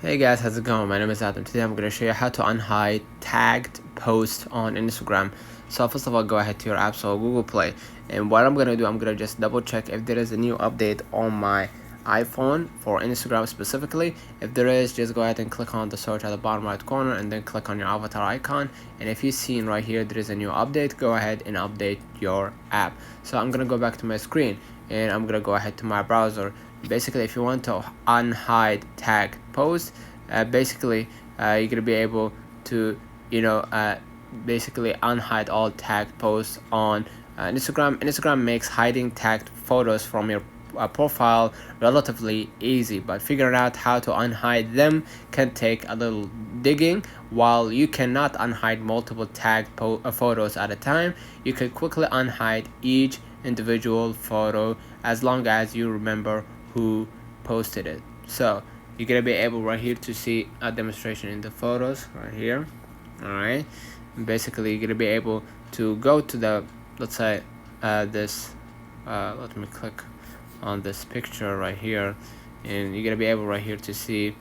Hey guys, how's it going? My name is Adam. Today I'm going to show you how to unhide tagged posts on Instagram. So first of all, go ahead to your app store, Google Play, and what I'm going to do, I'm going to just double check if there is a new update on my iPhone for Instagram specifically. If there is, just go ahead and click on the search at the bottom right corner and then click on your avatar icon, and if you see right here there is a new update, go ahead and update your app. So I'm going to go back to my screen and I'm going to go ahead to my browser. Basically, if you want to unhide tag post, basically you're gonna be able to basically unhide all tagged posts on Instagram makes hiding tagged photos from your profile relatively easy, but figuring out how to unhide them can take a little digging. While you cannot unhide multiple tagged photos at a time, you can quickly unhide each individual photo as long as you remember who posted it. So you're gonna be able right here to see a demonstration in the photos right here. Alright, basically you're gonna be able to go to the, let's say this let me click on this picture right here, and you're gonna be able right here to see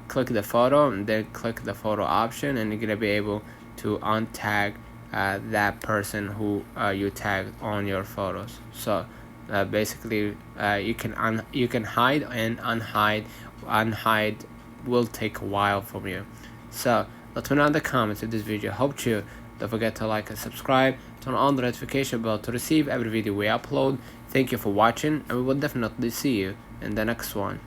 click the photo and then click the photo option, and you're gonna be able to untag that person who you tagged on your photos. So basically you can hide and unhide will take a while from you. So let me know in the comments if this video helped you. Don't forget to like and subscribe, turn on the notification bell to receive every video we upload. Thank you for watching, and we will definitely see you in the next one.